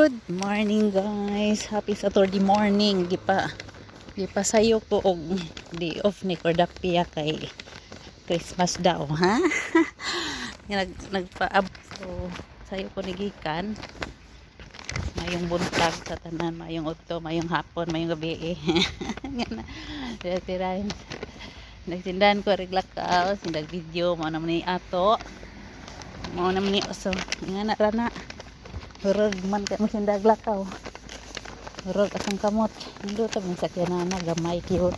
Good morning guys. Happy Saturday morning. Gipasayo ko og day off ni Cordapia kay Christmas daw, ha? Nagpaab. So, sayo ko ni gikan. Mayong buntag sa tanan, mayong udto, mayong hapon, mayong gabi. Tirahin. Nagsindahan ko reglakaw, sindag video mo naman ni ato. Mo naman ni so, nga rana. Hurog man kay mo sindag lakaw. Hurog asang kamot. Nindot ang sakyanana gamay cute.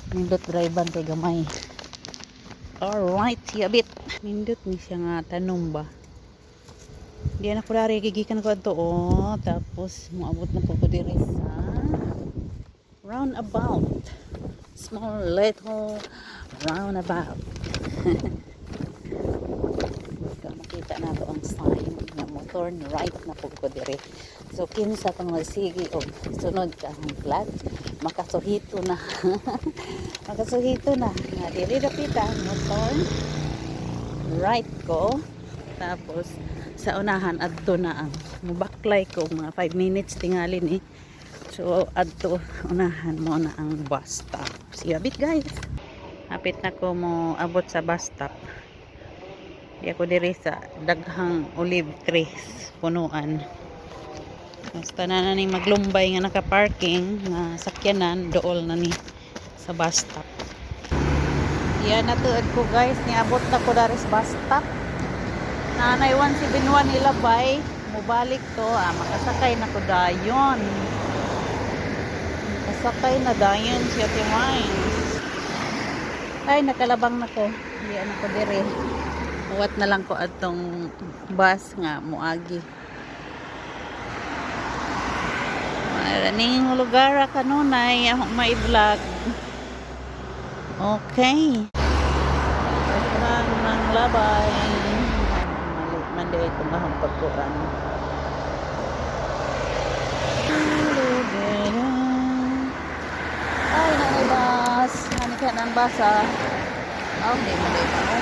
Nindot drivean kay gamay. Alright, yabit. Nindot ni siya nga tanom ba. Di na ko dari gigikan ko adto oh. Tapos moabot na po ko diri sa roundabout. Small little roundabout. Makita na to ang sign na motor right na po ko dire. So kinsa tong magsigi og sunod ka ang flat makasuhito na. Makasuhito na nga dili dapita motor right ko, tapos sa unahan adto na ang mubaklay ko mga 5 minutes tingali ni. So adto unahan mo na ang bus stop. Siyabit guys, hapit na ko mo abot sa bus stop. Di ako diri sa daghang olive trees punuan. Basta na ni maglumbay nga naka-parking nga sakyanan dool na ni sa bus stop. Yan natuod ko guys, niabot na ko dari sa bus stop. Nanay 171 nilabay, mubalik to, makasakay na ko dayon. Makasakay na dayon siya timay. Ay nakalabang na ko. Yan ako diri. Uwat na lang ko atong bus nga muagi. Maraming lugar kanunay akong mai-vlog. Okay. Pagkang ng labay. Manday itong ahong pagkuran. Ay, nanay bus. Nanikyan ang bus ah. Oh, hindi manday pa ako.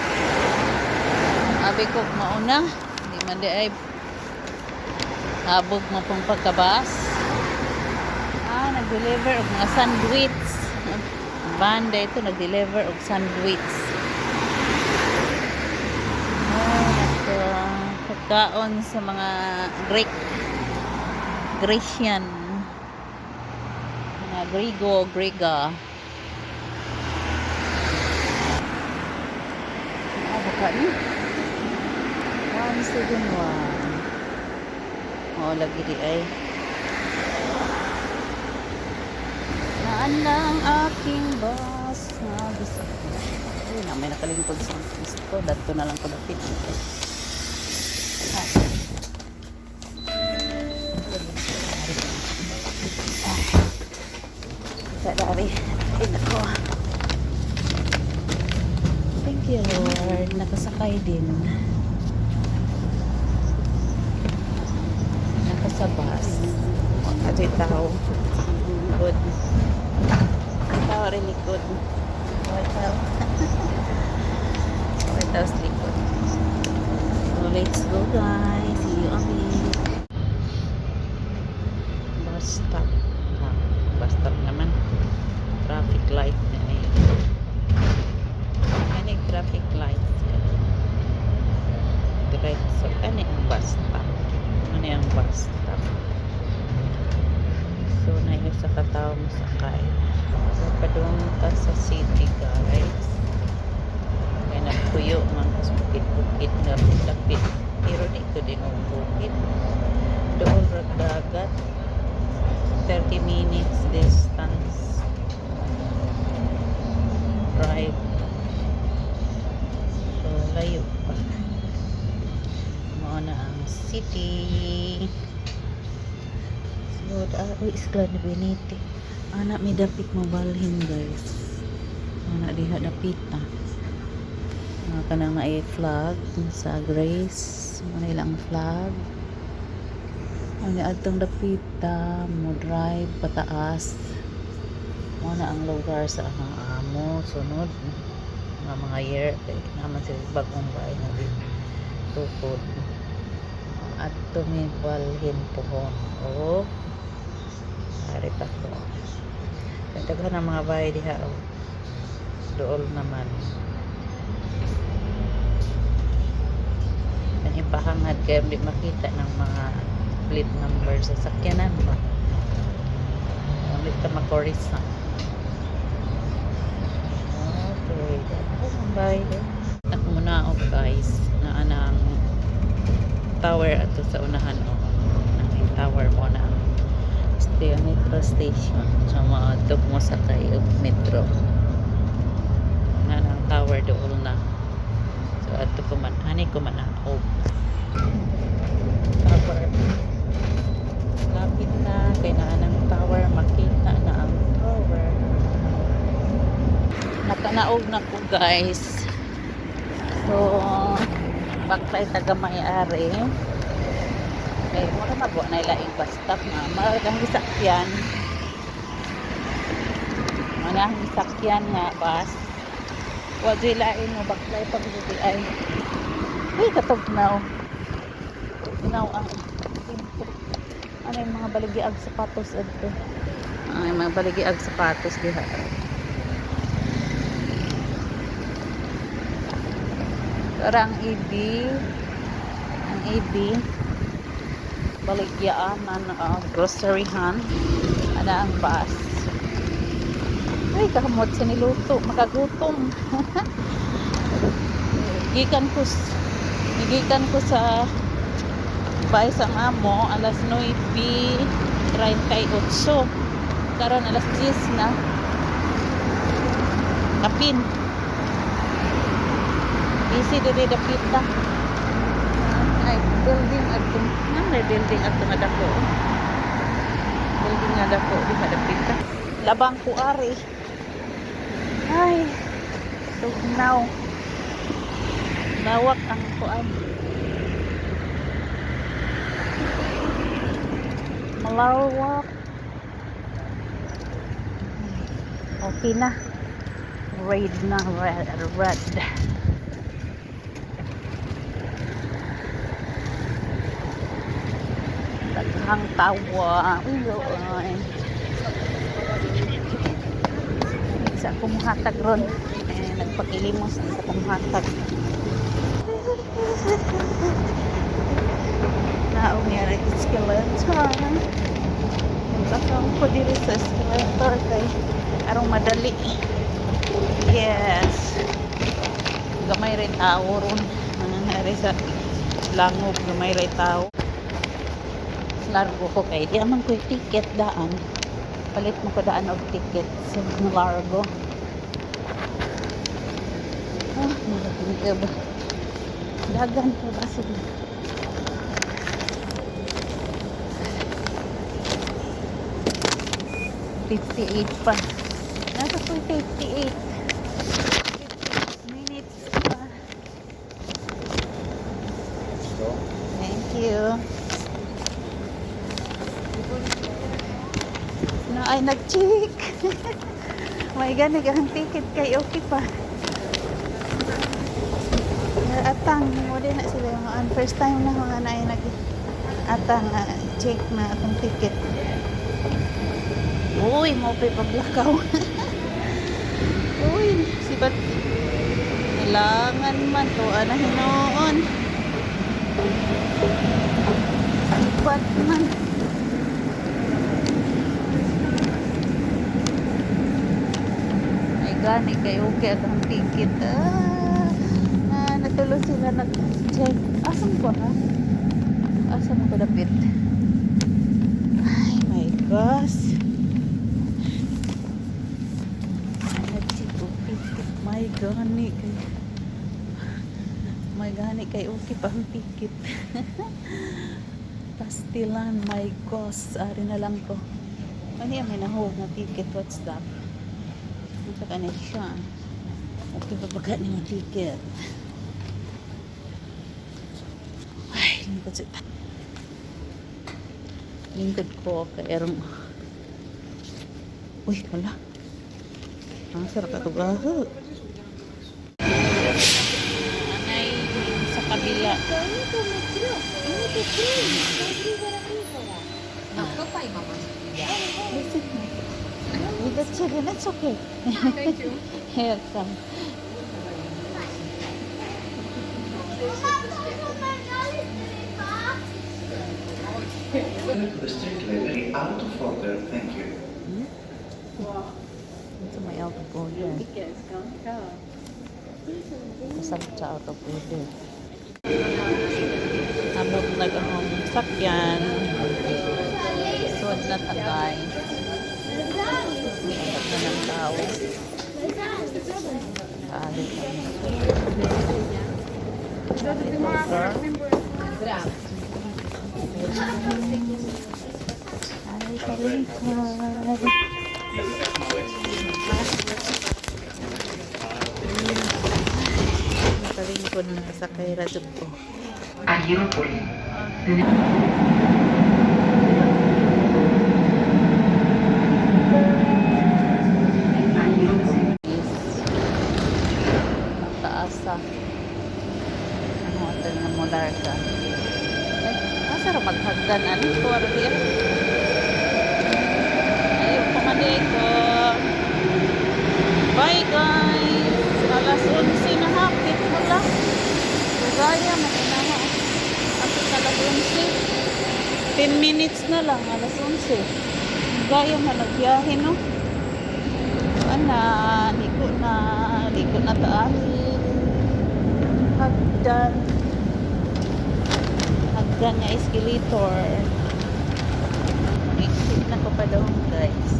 Abi ko mauna, di man di ay habog mo pong pagkabas. Nag-deliver og mga sandwich. Banda ito nag-deliver og sandwich. Ito pagkaon sa mga Grecian, mga Grega. Baka ni 171. Oh, lagi di ay. Naan lang aking bus. Gusto ko. Ay, na may nakalingkod sa gusto. Dato na lang ko dapit. Sa dari. Ay, nako. Thank you, Lord. Nakasakay din. Sa bus. Kasi tao. Good. Tao rin likod. Tao. Tao sa likod. So let's go guys. See you on it. Bus stop. Bus stop naman. Traffic light na yun. Ano yung traffic light? Direct. So ano yung bus stop? Ano yung bus stop? So na yung sa katao masakay. So padunta sa city guys. May nagpuyo man sa bukit-bukit na lapit. Pero dito din ang bukit. Doon dagat. 30 minutes distance. Drive. So layo pa. Muna ang city. So isla na biniti. Anak may dapit mabalhin guys. Anak diha dapita. Kanang na flag sa Grace. Manilang flag. Ano atong dapita mo drive pataas. Muna ang lugar sa mga amo sunod mga year kay naman sila bagong bahay na tukod. at tumibalhin pohon. Oh, ari pa ko. Daghan ang mga bahay diha. Oh. Dool naman. Ang ipahangad kaya hindi makita ng mga plate number sa sakyanan ba. Ulit ka makoris na. Okay. Daghan ang bahay diha. Ako muna guys na anang tower ato sa unahan ang tower mo na stay metro station sa mga mo sakay og metro na ang tower doon na so ato ko man ani ko man ang tower lapit na kay na anang tower makita na ang tower nakanaog na ko guys. So, baktay taga may-ari. Okay, muna magwa na ilaing bus stop na. Malagang isakyan. Manang isakyan nga bus. Wag ilaing mo baktay pag ay. Ay, katugnaw. Ginaw ang ano yung mga baligiag sapatos adto. Ay, mga baligiag sapatos diha. Ang EB baligyaan ng groceryhan ana ang bus ay kahamot sa niluto makagutom gikan ko sa bahay sa amo alas 9:38 karon alas 10 na kapin busy diri dapita ay building adto may building adto nga dako building nga dako di dapita labang ko ari ay tugnaw lawak ang kuan malawak okay na red na red daghang tawa uy sa kumuhatag ron nagpakilimos sa kumuhatag naong yara skeleton bakang ko diri sa skeleton kay arong madali yes gamay rin tao ron nangyari sa langob gamay rin tao largo ko kay di aman ko ticket daan palit mo ko daan og ticket sa largo dagan ko ba sige 58 pa nasa po 58 minutes pa thank you na ay nag-check may ganig ang ticket kay okay pa atang mo din na sila yung first time na mga na ay nag-atang check na atong ticket uy mo pa paglakaw uy sibat kailangan man to anahin noon sibat man gani kayo okay at ang ticket natuloy sila nag-check asan ko ha asan ko dapit ay my gosh nag-check o ticket my gani kay okay pa ang ticket pastilan my gosh ari na lang ko ano yung minahog na ticket what's that sa kanin siya okay pa baga niyo ticket ay lingkod ko kay erong uy wala ang sarap ito gaho anay sa kabila Visit me. With the children, it's okay. Thank you. Here, come. To the street library out of order, thank you. Ito may out of order. Masarap sa out of order. Amot nag-ahong sakyan. Suod na tagay. Agad na ng tao. Kaalit ay, kalingkod. Nakalingkod na kasakay radyo ko. Mataasa. Ang hotel na Molarga. Masarap maghagdan. Ano ito? Ano yan? Ayaw ko. Bye guys! Alas 11 na hapit mo lang. Gaya, makinama. Hapit alas 11. 10 minutes na lang, alas 11. Gaya, malagyahin, no? Liko na taahin. Hagdan nga escalator. Exit na ko pa daw, guys.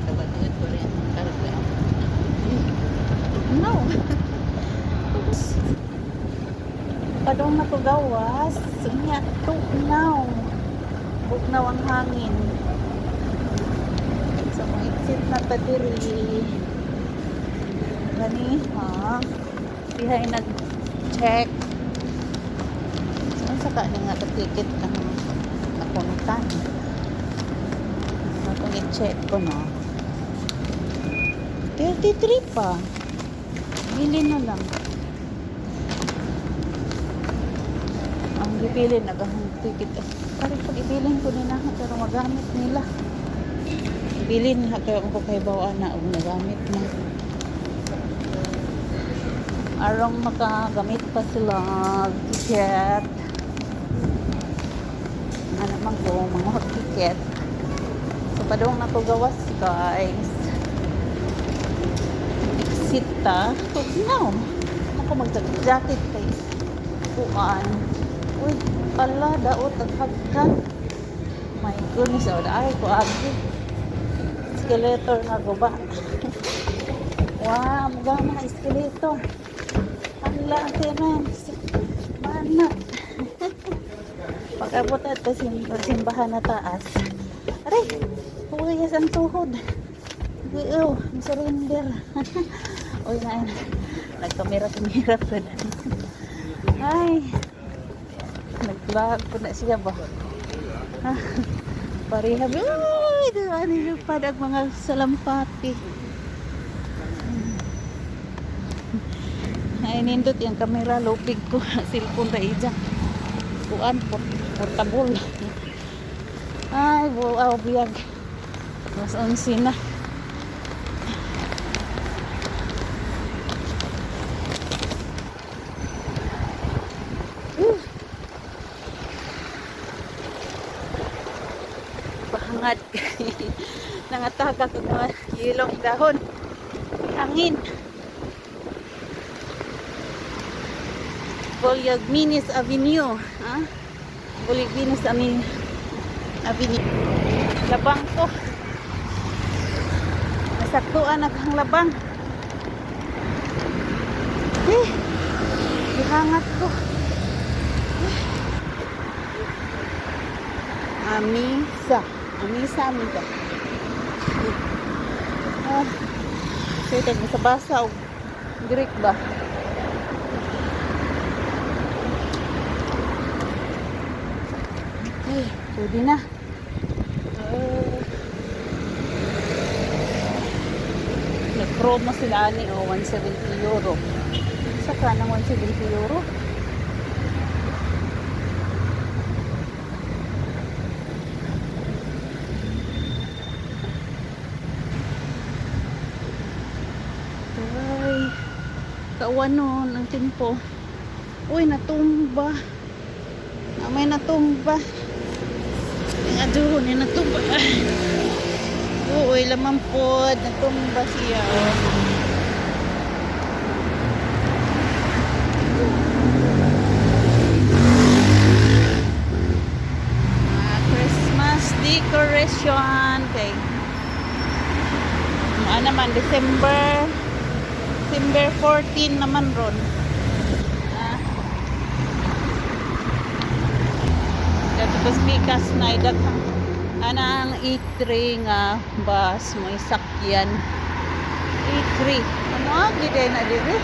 Kabagod ko rin ang karga. No. Padong na ko gawas. Nga, tugnaw. Tugnaw ang hangin. So, kung exit na ta diri. Gani, ha? Dihay nag-check. So, saka na nga ticket ang napuntan. Kung i-check ko, no? 33 pa. Bili na lang. Ang bibili, nagahang ticket. Parang pag ibilin ko nila, pero magamit nila. Ibilin na kayo ko kay bawaan na o nagamit na. Arong makagamit pa sila ticket. Ano naman ko, mga ticket. So, padong na ko gawas, guys. Sita, no. Ako mag-jacket kay kuan. Uy, pala, daot ang hagdan. My goodness, ay ko agi. Escalator na guba. Wow, mga mga escalator. Ala, tiyan. Mana. Pag-abot at simbahan na taas. Aray, huyas ang tuhod. Uy, surrender. Uy, nagkamera-kamera pa na. Ay, nag-vlog po na siya ba? Parihab. Uy, ano yung padag mga salampati. Ay, nindot yung kamera, lupig ko. Cellphone na ija. Kuan, portable. Ay, wow, biyag. Mas 11 na. Pahangat. Nangataka ko mga ilong dahon. Hangin. Bolyagminis Avenue. Ha? Bolyagminis Avenue. Labang ko. Nasaktuan ang labang. Ihangat ko. Amisa. Kita mo sa basa o Greek ba? Ay, pwede na. Nag-promo sila ni o 170 euro. Saka ng 170 euro. Kauwanon ang timpo. Uy, natumba. May natumba. Yung aduhon, yung natumba. Uy, lamang po. Natumba siya. Christmas decoration. Okay. Ano naman, December 14 naman ron. Tapos pikas na idatang anang itri nga bus mo isakyan. Itri. Ano gide na dire?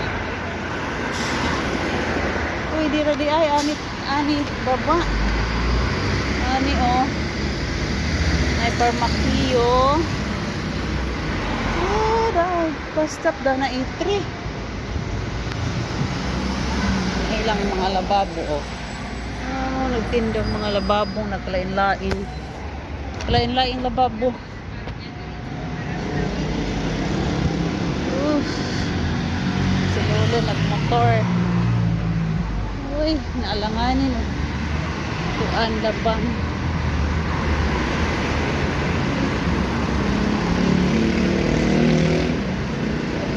Uy, dira di ay anit baba. Ani oh. Ay parmakiyo. Oh, dahil pa-stop daw na itri. Ilang mga lababo oh. Nagtindang mga lababong naglain-lain. Lain-laing lababo. Si Lolo nagmotor. Uy, naalanganin. Tuan labang.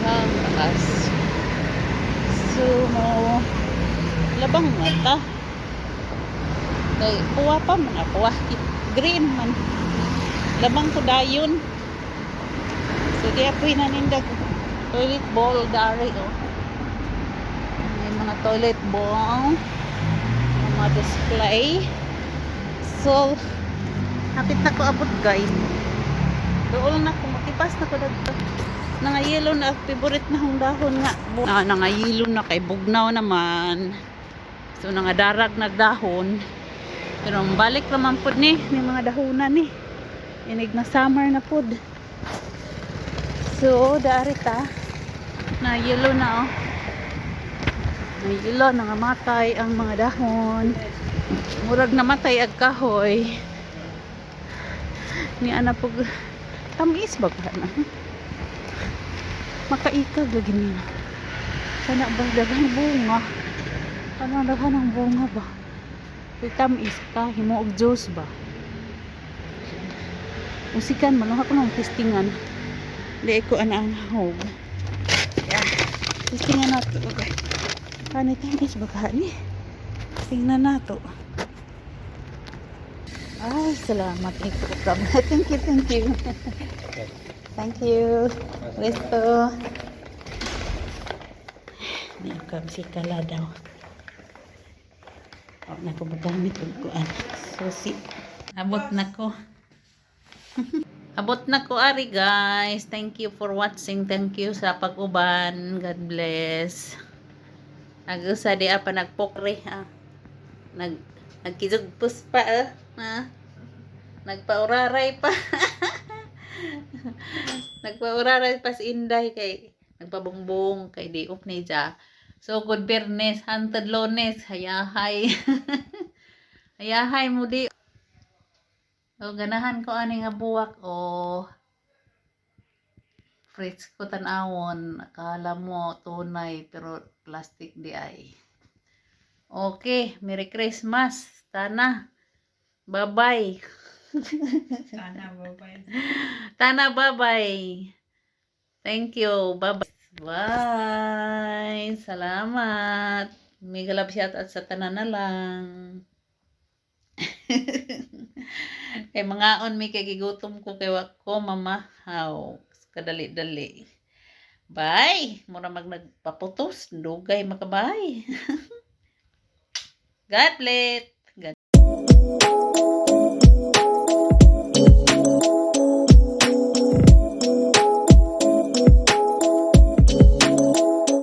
Ang taas. Sumo. Labang mata. Kay puwa pa man puwa green man labang ko dayon so di apoy na nindag toilet bowl dari oh may mga toilet bowl mga display so hapit na ko abot guys doon na ko matipas na ko dagto nangayelo na favorite na hong dahon nga nangayelo na kay bugnaw naman so nangadarag na dahon. Pero balik naman po ni mga dahunan ni. Inig na summer na po. So, darita na yellow na oh. Na yellow, nangamatay ang mga dahon. Murag namatay ag kahoy. Ni ana po tamis ba ka na? Makaikag lagi niya. Kana ba daghang bunga? Ano daghang bunga ba? Tamis ka, himo og juice ba? Musikan man ako nang testingan. Di ko anahog. Yan. Testingan nato. Kani tamis ba kani? Tingnan nato. Ay, salamat ito. Thank you, thank you. Thank you. Resto. Ni ako si kala daw. Na ko magamit og kuan susi abot na ko abot na ko ari guys, thank you for watching, thank you sa pag-uban, God bless. Agusa di apa nagpokre nagkizugpus pa nagpauraray pa nagpauraray pa si Inday kay nagpabungbong kay di up ni ja. So, good Bernes, hantad Lones, hayahay. Hayahay mo di. So, ganahan ko ani nga buwak o fridge ko tanawon. Akala mo tunay pero plastic di ay. Okay, Merry Christmas. Tana. Bye-bye. Tana, bye-bye. Tana, bye-bye. Thank you. Bye-bye. Bye. Salamat. May galap shout out sa tanan na lang. Kay mga on may kagigutom ko kay wako mamahaw. Kadali-dali. Bye. Mura mag nagpaputos. Dugay makabay. God bless. God.